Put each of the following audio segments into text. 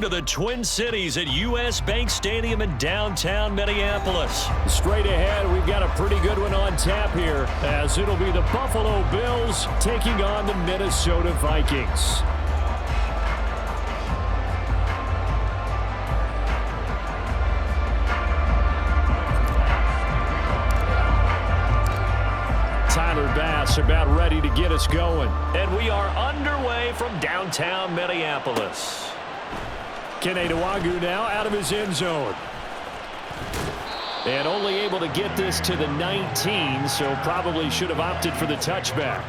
To the Twin Cities at U.S. Bank Stadium in downtown Minneapolis. Straight ahead, we've got a pretty good one on tap here, as it'll be the Buffalo Bills taking on the Minnesota Vikings. Tyler Bass about ready to get us going. And we are underway from downtown Minneapolis. Kene Nwangwu now out of his end zone. And only able to get this to the 19, so probably should have opted for the touchback.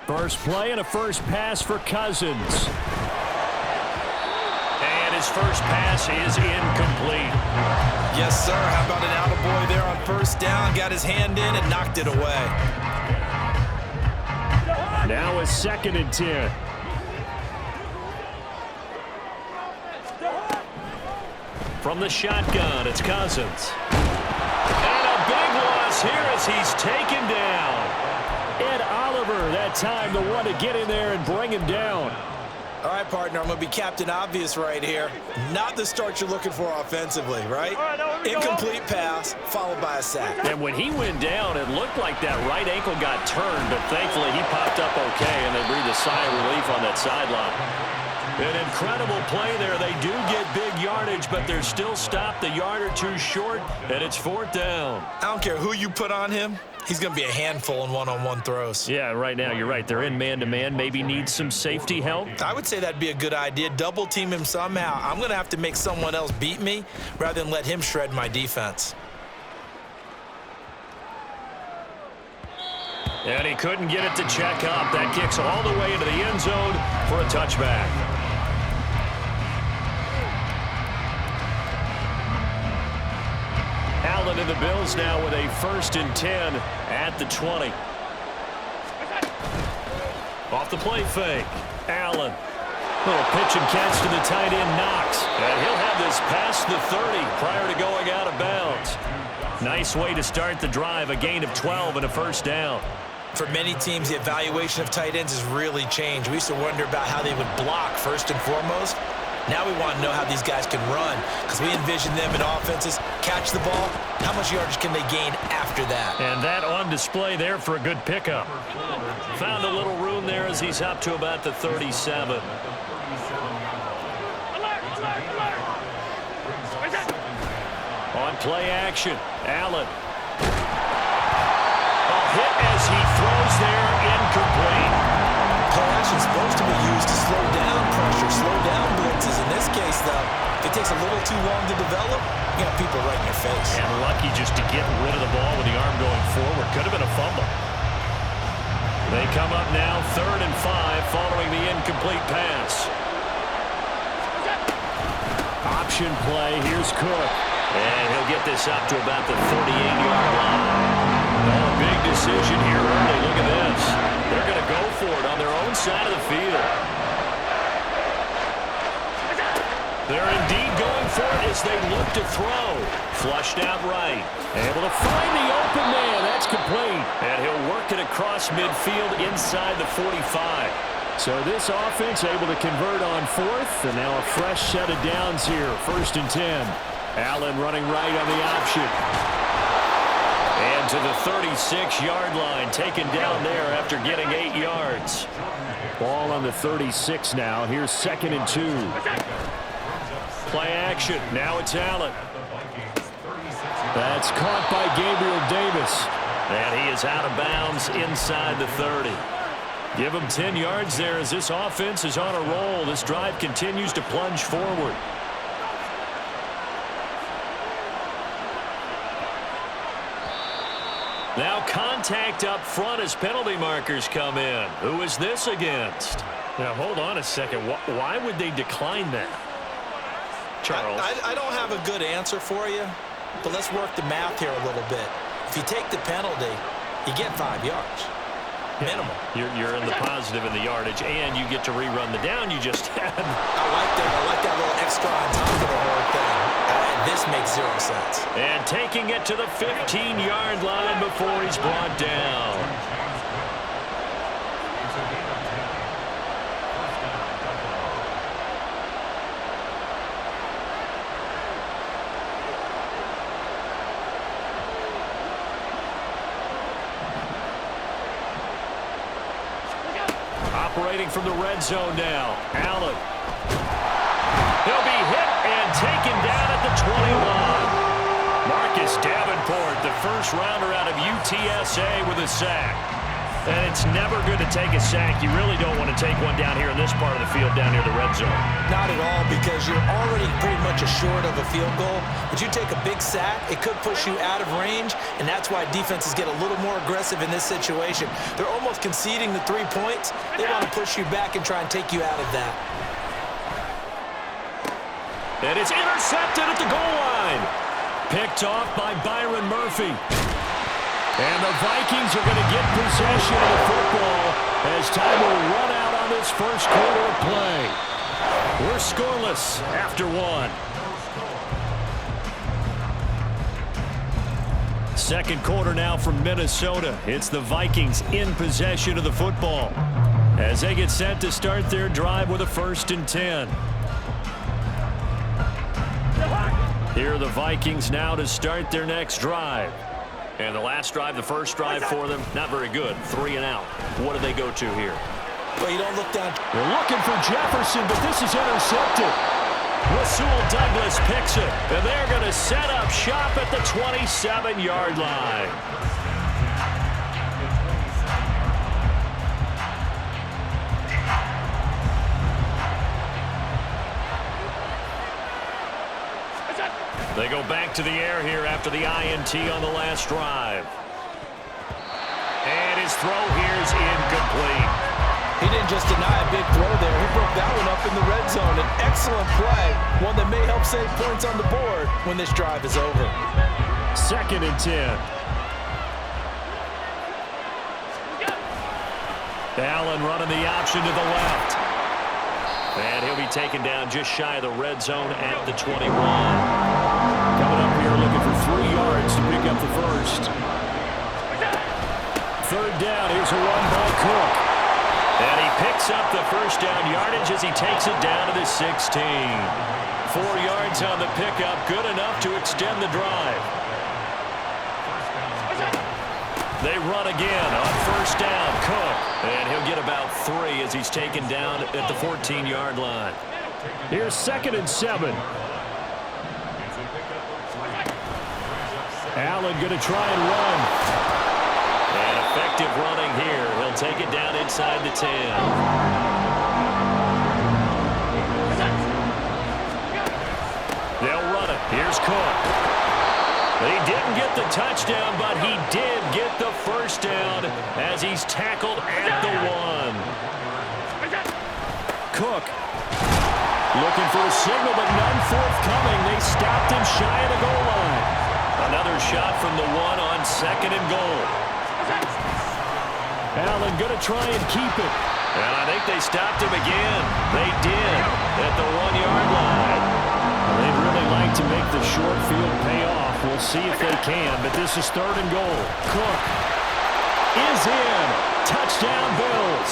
First play and a first pass for Cousins. His first pass is incomplete. Yes, sir. How about an attaboy there on first down? Got his hand in and knocked it away. Now a 2nd and 10. From the shotgun, it's Cousins. And a big loss here as he's taken down. Ed Oliver, that time the one to get in there and bring him down. All right, partner, I'm going to be Captain Obvious right here. Not the start you're looking for offensively, right? Incomplete pass, followed by a sack. And when he went down, it looked like that right ankle got turned, but thankfully he popped up okay, and they breathed a sigh of relief on that sideline. An incredible play there. They do get big yardage, but they're still stopped a yard or two short, and it's 4th down. I don't care who you put on him. He's going to be a handful in one-on-one throws. Yeah, right now, you're right. They're in man-to-man. Maybe need some safety help. I would say that'd be a good idea. Double team him somehow. I'm going to have to make someone else beat me rather than let him shred my defense. And he couldn't get it to check up. That kicks all the way into the end zone for a touchback. Allen and the Bills now with a 1st and 10 at the 20. Off the play fake. Allen. Little pitch and catch to the tight end, Knox. And he'll have this past the 30 prior to going out of bounds. Nice way to start the drive. A gain of 12 and a 1st down. For many teams, the evaluation of tight ends has really changed. We used to wonder about how they would block first and foremost. Now we want to know how these guys can run, because we envision them in offenses catch the ball. How much yardage can they gain after that? And that on display there for a good pickup. Found a little room there as he's up to about the 37. On play action, Allen. A hit as he throws there, incomplete. Play action is supposed to be used to slow down pressure, slow down blitzes. In this case, though, if it takes a little too long to develop, you got people right in your face. And lucky just to get rid of the ball with the arm going forward. Could have been a fumble. They come up now 3rd and 5 following the incomplete pass. Option play. Here's Cook. And he'll get this up to about the 38-yard line. Oh, a big decision here early. Look at this. They're going to go for it on their own side of the field. They're indeed going for it as they look to throw. Flushed out right. Able to find the open man. That's complete. And he'll work it across midfield inside the 45. So this offense able to convert on 4th, and now a fresh set of downs here. 1st and 10. Allen running right on the option. And to the 36-yard line, taken down there after getting 8 yards. Ball on the 36 now. Here's 2nd and 2. Play action. Now it's Allen. That's caught by Gabriel Davis. And he is out of bounds inside the 30. Give him 10 yards there as this offense is on a roll. This drive continues to plunge forward. Now contact up front as penalty markers come in. Who is this against? Now hold on a second. Why would they decline that? Charles. I don't have a good answer for you, but let's work the math here a little bit. If you take the penalty, you get 5 yards. minimal. You're in the positive in the yardage, and you get to rerun the down you just had. I like that little extra on top of the whole thing. This makes 0 sense. And taking it to the 15-yard line before he's brought down. Operating from the red zone now. Allen. He'll be hit and taken down at the 21. Marcus Davenport, the first rounder out of UTSA with a sack. And it's never good to take a sack. You really don't want to take one down here in this part of the field down near the red zone. Not at all, because you're already pretty much assured of a field goal. But you take a big sack, it could push you out of range, and that's why defenses get a little more aggressive in this situation. They're almost conceding the 3 points. They want to push you back and try and take you out of that. And it's intercepted at the goal line. Picked off by Byron Murphy. And the Vikings are going to get possession of the football as time will run out on this first quarter of play. We're scoreless after one. Second quarter now from Minnesota. It's the Vikings in possession of the football as they get set to start their drive with a 1st and 10. Here are the Vikings now to start their next drive. And the last drive, the first drive for them, not very good. 3 and out. What do they go to here? Well, you don't look down. They're looking for Jefferson, but this is intercepted. Rasul Douglas picks it, and they're going to set up shop at the 27-yard line. They go back to the air here after the INT on the last drive. And his throw here is incomplete. He didn't just deny a big throw there. He broke that one up in the red zone. An excellent play, one that may help save points on the board when this drive is over. 2nd and 10. Allen running the option to the left. And he'll be taken down just shy of the red zone at the 21. Coming up here looking for 3 yards to pick up the first. 3rd down. Here's a run by Cook. And he picks up the first down yardage as he takes it down to the 16. 4 yards on the pickup. Good enough to extend the drive. They run again on 1st down. Cook. And he'll get about 3 as he's taken down at the 14-yard line. Here's 2nd and 7. Allen going to try and run. And effective running here. He'll take it down inside the 10. They'll run it. Here's Cook. He didn't get the touchdown, but he did get the first down as he's tackled at the 1. Cook looking for a signal, but none forthcoming. They stopped him shy of the goal line. Another shot from the 1 on 2nd and goal. Allen going to try and keep it. And I think they stopped him again. They did at the 1-yard line. They'd really like to make the short field pay off. We'll see if they can, but this is 3rd and goal. Cook is in. Touchdown, Bills.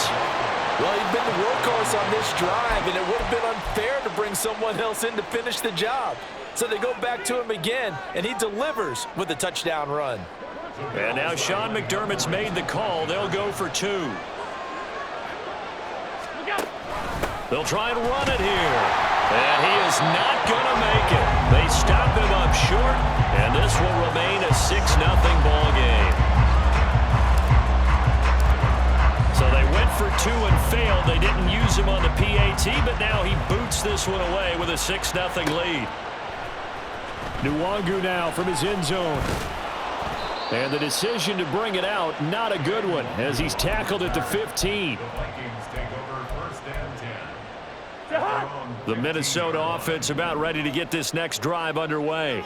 Well, he'd been the workhorse on this drive, and it would have been unfair to bring someone else in to finish the job. So they go back to him again, and he delivers with a touchdown run. And now Sean McDermott's made the call. They'll go for 2. They'll try and run it here. And he is not going to make it. They stop him up short, and this will remain a 6-0 ball game. So they went for 2 and failed. They didn't use him on the PAT, but now he boots this one away with a 6-0 lead. Nwangu now from his end zone. And the decision to bring it out, not a good one, as he's tackled at the 15. The Minnesota offense about ready to get this next drive underway.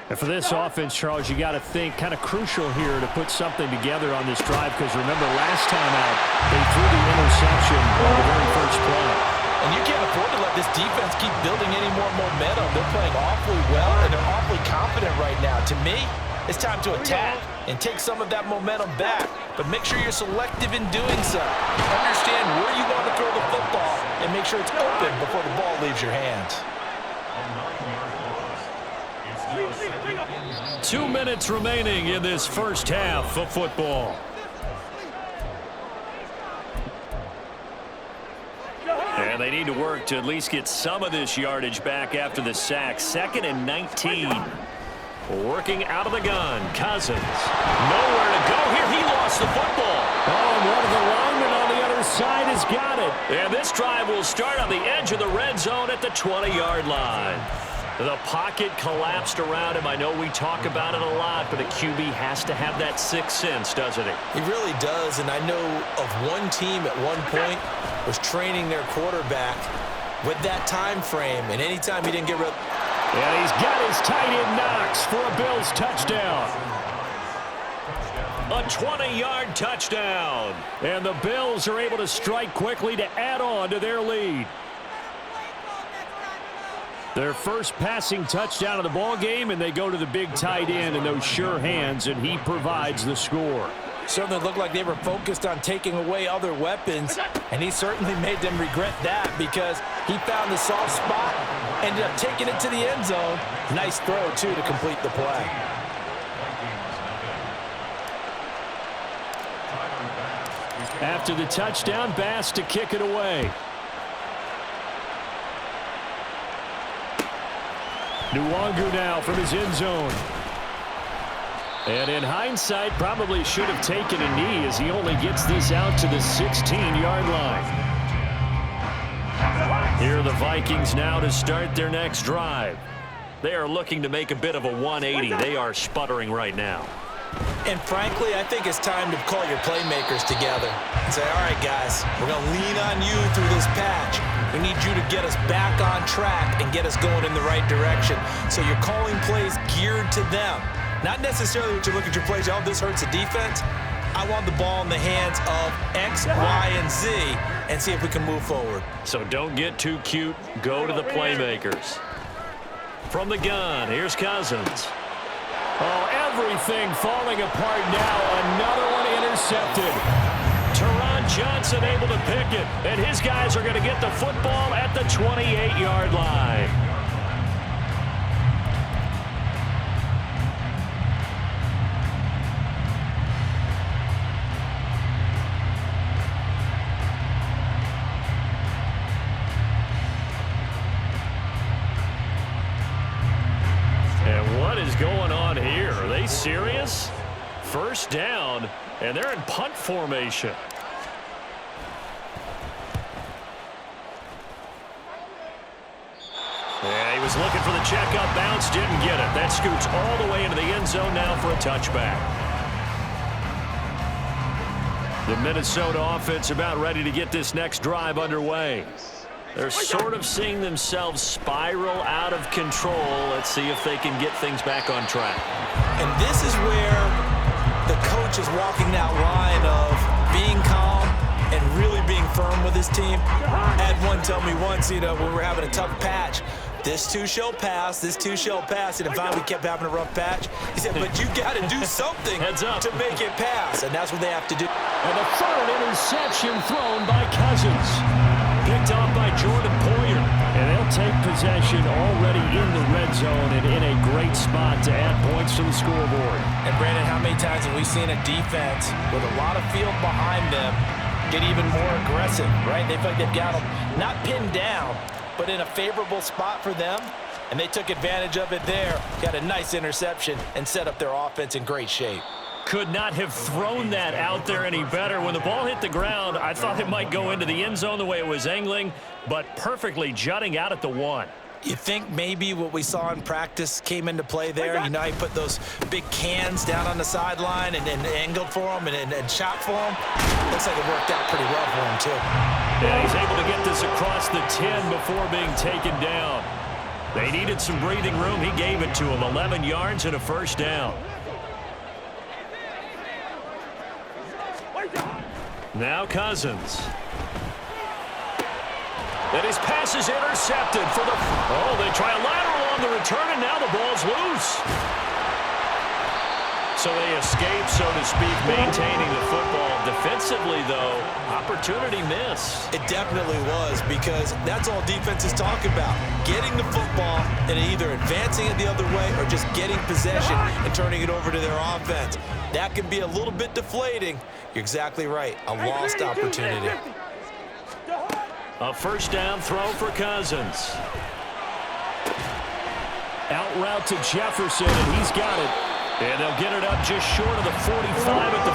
And for this offense, Charles, you got to think kind of crucial here to put something together on this drive, because remember last time out, they threw the interception on the very first play. And you can't afford to let this defense keep building any more momentum. They're playing awfully well, and they're awfully confident right now. To me, it's time to attack and take some of that momentum back. But make sure you're selective in doing so. Understand where you want to throw the football and make sure it's open before the ball leaves your hands. 2 minutes remaining in this first half of football. And they need to work to at least get some of this yardage back after the sack. 2nd and 19. Working out of the gun, Cousins. Nowhere to go here. He lost the football. Oh, and one of the linemen on the other side has got it. And this drive will start on the edge of the red zone at the 20-yard line. The pocket collapsed around him. I know we talk about it a lot, but a QB has to have that sixth sense, doesn't he? He really does, and I know of one team at one point was training their quarterback with that time frame, and anytime he didn't get rid of... And he's got his tight end Knox for a Bills touchdown. A 20-yard touchdown. And the Bills are able to strike quickly to add on to their lead. Their first passing touchdown of the ball game, and they go to the big tight end in those sure hands, and he provides the score. Certainly looked like they were focused on taking away other weapons, and he certainly made them regret that because he found the soft spot, ended up taking it to the end zone. Nice throw, too, to complete the play. After the touchdown, Bass to kick it away. Nwangu now from his end zone. And in hindsight, probably should have taken a knee as he only gets this out to the 16-yard line. Here are the Vikings now to start their next drive. They are looking to make a bit of a 180. They are sputtering right now. And frankly, I think it's time to call your playmakers together and say, all right, guys, we're going to lean on you through this patch. We need you to get us back on track and get us going in the right direction. So you're calling plays geared to them. Not necessarily what you look at your plays, oh, this hurts the defense. I want the ball in the hands of X, Y, and Z and see if we can move forward. So don't get too cute. Go to the playmakers. From the gun, here's Cousins. Oh, everything falling apart now. Another one intercepted. Teron Johnson able to pick it, and his guys are going to get the football at the 28-yard line. And what is going on here? Are they serious? First down, and they're in punt formation. Yeah, he was looking for the checkup bounce, didn't get it. That scoots all the way into the end zone now for a touchback. The Minnesota offense about ready to get this next drive underway. They're sort of seeing themselves spiral out of control. Let's see if they can get things back on track. And this is where the coach is walking that line of being calm and really being firm with his team. I had one tell me once, when we were having a tough patch, this too shall pass, this too shall pass. And finally we kept having a rough patch. He said, but you got to do something to make it pass. And that's what they have to do. And the third interception thrown by Cousins. Picked off by Jordan Poyer. And they'll take possession already in the red zone and in a great spot to add points to the scoreboard. And Brandon, how many times have we seen a defense with a lot of field behind them get even more aggressive, right? They feel like they've got them not pinned down, but in a favorable spot for them. And they took advantage of it there. Got a nice interception and set up their offense in great shape. Could not have thrown that out there any better. When the ball hit the ground, I thought it might go into the end zone the way it was angling, but perfectly jutting out at the 1. You think maybe what we saw in practice came into play there? You know, he put those big cans down on the sideline and angled for them and shot for them. Looks like it worked out pretty well for him, too. Yeah, he's able to get this across the 10 before being taken down. They needed some breathing room. He gave it to them. 11 yards and a first down. Now Cousins. And his pass is intercepted for the... Oh, they try a lateral on the return, and now the ball's loose. So they escape, so to speak, maintaining the football. Defensively, though, opportunity miss. It definitely was, because that's all defense is talking about. Getting the football and either advancing it the other way or just getting possession and turning it over to their offense. That can be a little bit deflating. You're exactly right. A lost opportunity. A first down throw for Cousins. Out route to Jefferson, and he's got it. And they'll get it up just short of the 45 at the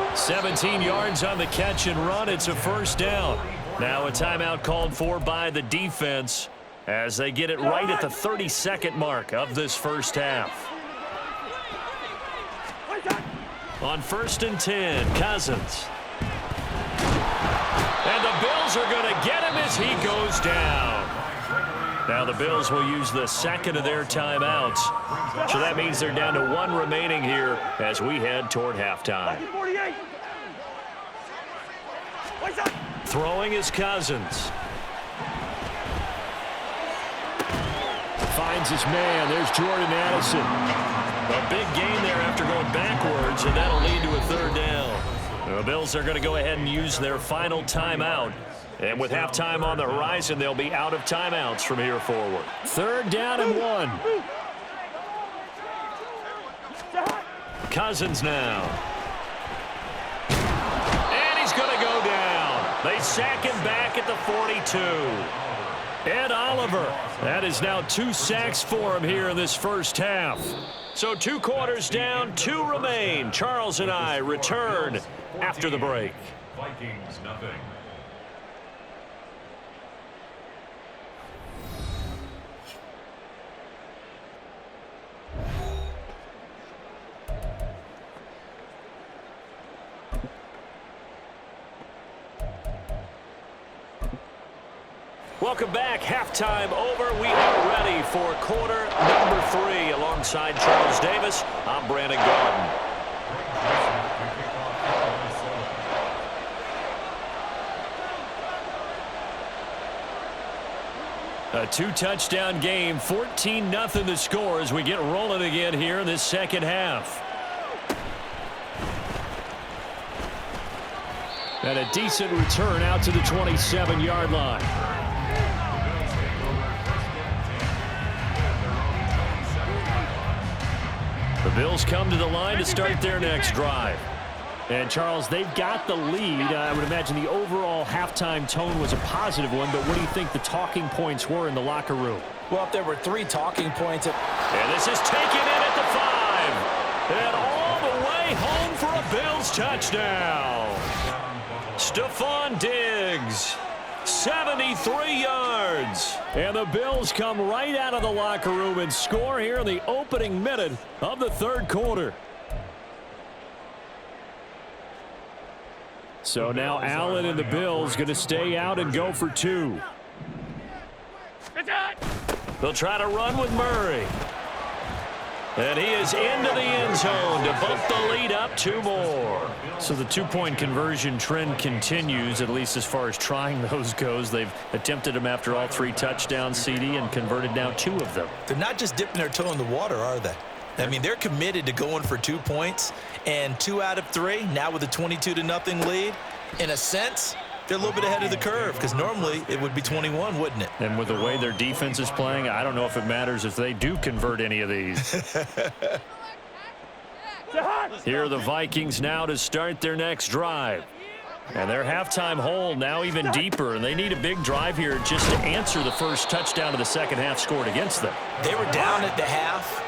44. 17 yards on the catch and run. It's a first down. Now a timeout called for by the defense as they get it right at the 32nd mark of this first half. On 1st and 10, Cousins. And the Bills are going to get him as he goes down. Now the Bills will use the second of their timeouts. So that means they're down to one remaining here as we head toward halftime. Throwing is Cousins. Finds his man. There's Jordan Addison. A big gain there after going backwards, and that'll lead to a third down. The Bills are going to go ahead and use their final timeout. And with halftime on the horizon, they'll be out of timeouts from here forward. Third down and 1. Cousins now. And he's going to go down. They sack him back at the 42. Ed Oliver. That is now 2 sacks for him here in this first half. So 2 quarters down, 2 remain. Charles and I return after the break. Vikings, nothing. Welcome back. Halftime over. We are ready for quarter number 3. Alongside Charles Davis, I'm Brandon Gaudin. A 2-touchdown game, 14-0 the score as we get rolling again here in this second half. And a decent return out to the 27-yard line. The Bills come to the line to start their next drive. And, Charles, they've got the lead. I would imagine the overall halftime tone was a positive one, but what do you think the talking points were in the locker room? Well, if there were 3 talking points. And this is taken in at the 5. And all the way home for a Bills touchdown. Stephon Diggs, 73 yards. And the Bills come right out of the locker room and score here in the opening minute of the third quarter. So now Allen and the Bills going to stay out and go for 2. They'll try to run with Murray. And he is into the end zone to bump the lead up 2 more. So the 2-point conversion trend continues, at least as far as trying those goes. They've attempted them after all 3 touchdowns, CD, and converted now 2 of them. They're not just dipping their toe in the water, are they? I mean, they're committed to going for 2 points, and 2 out of 3, now with a 22-0 lead. In a sense, they're a little bit ahead of the curve, because normally it would be 21, wouldn't it? And with the way their defense is playing, I don't know if it matters if they do convert any of these. Here are the Vikings now to start their next drive. And their halftime hole now even deeper, and they need a big drive here just to answer the first touchdown of the second half scored against them. They were down at the half.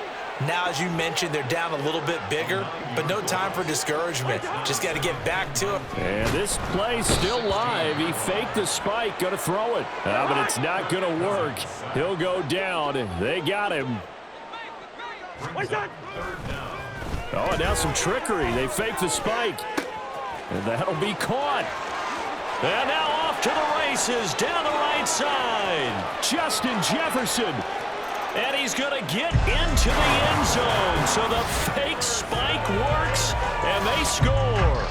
Now, as you mentioned, they're down a little bit bigger, but no time for discouragement. Just got to get back to it. And this play's still live. He faked the spike, going to throw it. But it's not going to work. He'll go down. They got him. Oh, and now some trickery. They fake the spike. And that'll be caught. And now off to the races down the right side. Justin Jefferson. And he's going to get into the end zone. So the fake spike works, and they score.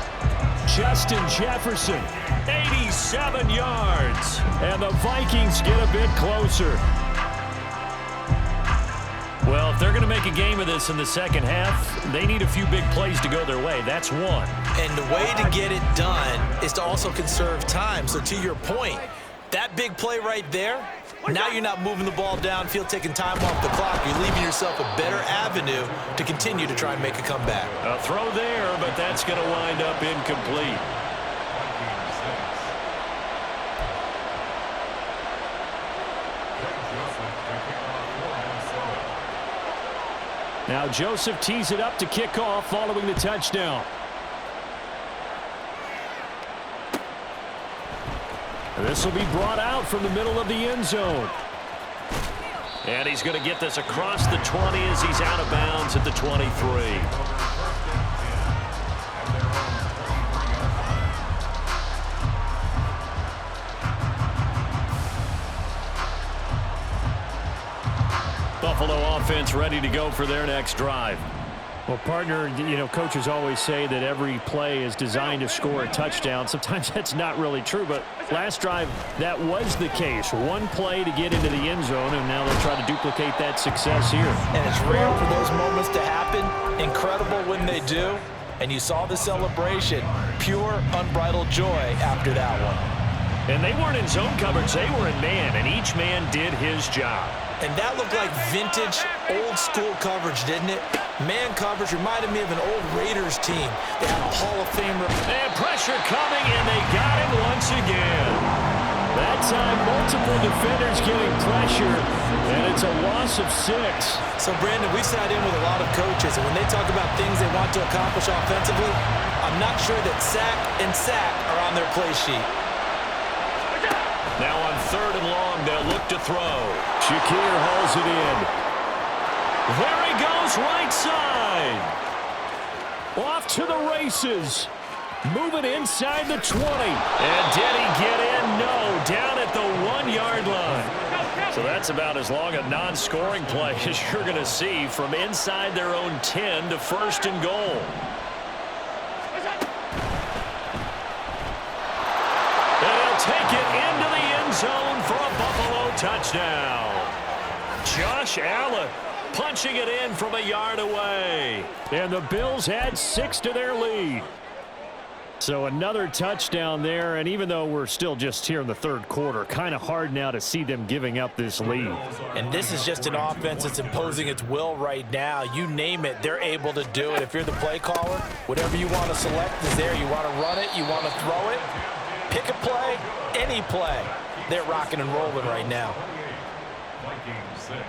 Justin Jefferson. 87 yards. And the Vikings get a bit closer. Well, if they're going to make a game of this in the second half, they need a few big plays to go their way. That's one. And the way to get it done is to also conserve time. So to your point, that big play right there, now you're not moving the ball downfield, taking time off the clock. You're leaving yourself a better avenue to continue to try and make a comeback. A throw there, but that's going to wind up incomplete. Now Joseph tees it up to kick off following the touchdown. This will be brought out from the middle of the end zone. And he's going to get this across the 20 as he's out of bounds at the 23. Buffalo offense ready to go for their next drive. Well, partner, coaches always say that every play is designed to score a touchdown. Sometimes that's not really true, but last drive, that was the case. One play to get into the end zone, and now they'll try to duplicate that success here. And it's rare for those moments to happen. Incredible when they do. And you saw the celebration. Pure, unbridled joy after that one. And they weren't in zone coverage. They were in man, and each man did his job. And that looked like vintage, old-school coverage, didn't it? Man coverage reminded me of an old Raiders team. They had a Hall of Famer. And pressure coming, and they got him once again. That time, multiple defenders getting pressure, and it's a loss of 6. So, Brandon, we sat in with a lot of coaches, and when they talk about things they want to accomplish offensively, I'm not sure that sack and sack are on their play sheet. Now on 3rd and long, they'll look to throw. Shakir hauls it in. There he goes, right side. Off to the races. Moving inside the 20. And did he get in? No, down at the 1-yard line. So that's about as long a non-scoring play as you're going to see from inside their own 10 to 1st and goal. And he'll take it into the end zone for a Buffalo touchdown. Josh Allen punching it in from a yard away. And the Bills add 6 to their lead. So another touchdown there, and even though we're still just here in the 3rd quarter, kind of hard now to see them giving up this lead. And this is just an offense that's imposing its will right now. You name it, they're able to do it. If you're the play caller, whatever you want to select is there. You want to run it, you want to throw it, pick a play, any play. They're rocking and rolling right now. Vikings 6.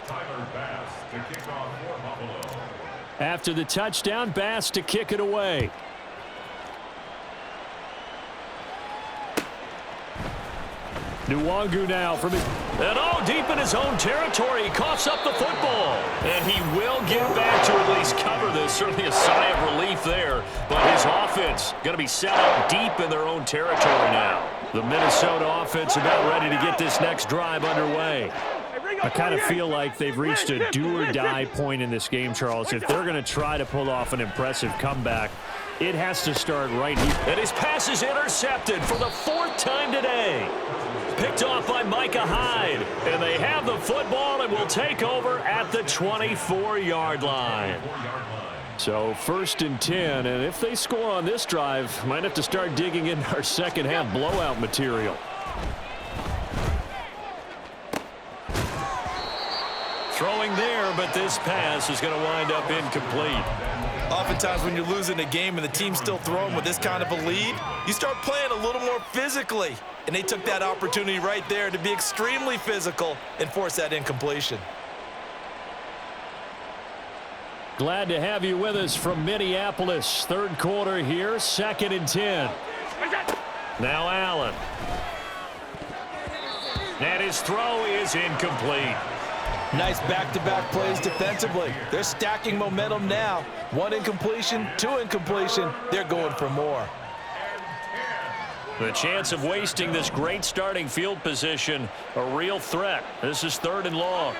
Tyler Bass to kick off for Buffalo. After the touchdown, Bass to kick it away. Nwangu now from his... And deep in his own territory, he coughs up the football. And he will get back to at least cover this. Certainly a sigh of relief there. But his offense going to be set up deep in their own territory now. The Minnesota offense about ready to get this next drive underway. I kind of feel like they've reached a do-or-die point in this game, Charles. If they're going to try to pull off an impressive comeback, it has to start right here. And his pass is intercepted for the 4th time today. Picked off by Micah Hyde. And they have the football and will take over at the 24-yard line. So 1st and 10, and if they score on this drive, might have to start digging in our second half blowout material. Throwing there, but this pass is going to wind up incomplete. Oftentimes when you're losing a game and the team's still throwing with this kind of a lead, you start playing a little more physically. And they took that opportunity right there to be extremely physical and force that incompletion. Glad to have you with us from Minneapolis. 3rd quarter here, 2nd and 10. Now Allen. And his throw is incomplete. Nice back-to-back plays defensively. They're stacking momentum now. 1 incompletion, 2 incompletion. They're going for more. The chance of wasting this great starting field position, a real threat. This is 3rd and long.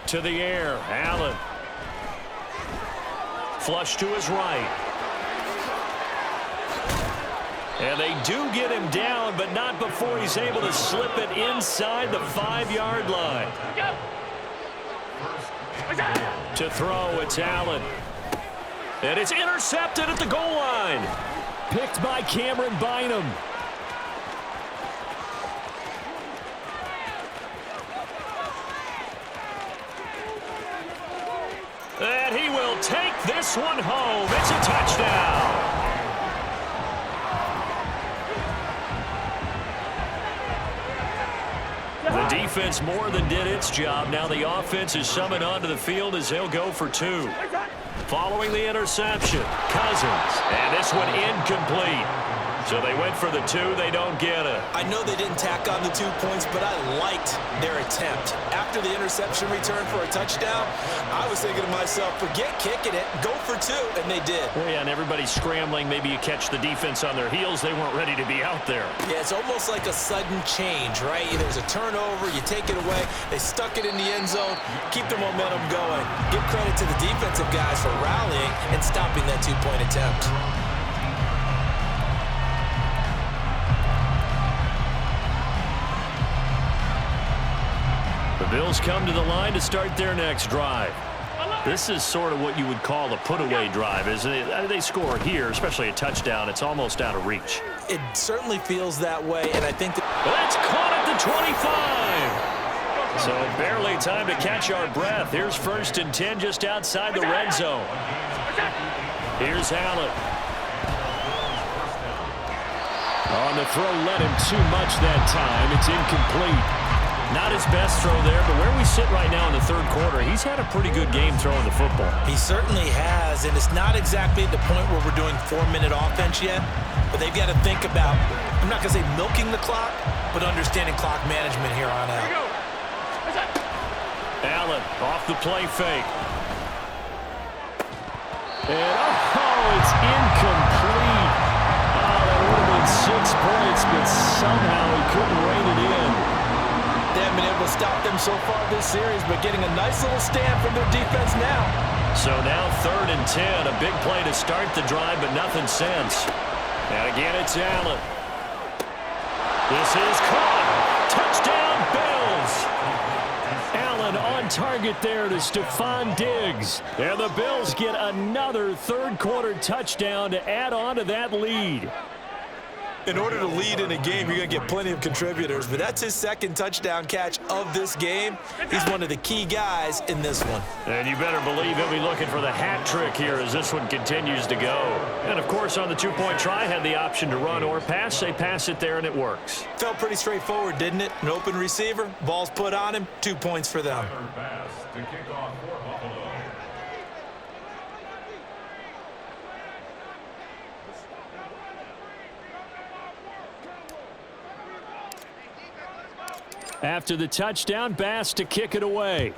To the air, Allen. Flush to his right. And they do get him down, but not before he's able to slip it inside the 5-yard line. To throw, it's Allen. And it's intercepted at the goal line. Picked by Cameron Bynum. And he will take this one home. It's a touchdown. The defense more than did its job. Now the offense is summoned onto the field as they'll go for 2. Following the interception, Cousins. And this one incomplete. So they went for the 2. They don't get it. I know they didn't tack on the 2 points, but I liked their attempt. After the interception return for a touchdown, I was thinking to myself, forget kicking it, go for 2, and they did. Well, yeah, and everybody's scrambling. Maybe you catch the defense on their heels. They weren't ready to be out there. Yeah, it's almost like a sudden change, right? There's a turnover, you take it away, they stuck it in the end zone, keep the momentum going. Give credit to the defensive guys for rallying and stopping that 2-point attempt. The Bills come to the line to start their next drive. This is sort of what you would call a put-away drive, isn't it? They score here, especially a touchdown. It's almost out of reach. It certainly feels that way, and I think that's caught at the 25. So barely time to catch our breath. Here's 1st and 10 just outside the red zone. Here's Allen. On the throw, led him too much that time. It's incomplete. Not his best throw there, but where we sit right now in the 3rd quarter, he's had a pretty good game throwing the football. He certainly has, and it's not exactly at the point where we're doing 4-minute offense yet, but they've got to think about, I'm not going to say milking the clock, but understanding clock management here on out. Allen off the play fake. And, oh, it's incomplete. Oh, that would have been 6 points, but somehow he couldn't rein it in. They haven't been able to stop them so far this series, but getting a nice little stand from their defense now. So now 3rd and 10, a big play to start the drive, but nothing since. And again, it's Allen. This is caught. Touchdown, Bills. Allen on target there to Stephon Diggs. And the Bills get another 3rd quarter touchdown to add on to that lead. In order to lead in a game, you're going to get plenty of contributors, but that's his 2nd touchdown catch of this game. He's one of the key guys in this one. And you better believe he'll be looking for the hat trick here as this one continues to go. And, of course, on the 2-point try, had the option to run or pass. They pass it there, and it works. Felt pretty straightforward, didn't it? An open receiver, ball's put on him, 2 points for them. To kick off for Buffalo. After the touchdown, Bass to kick it away.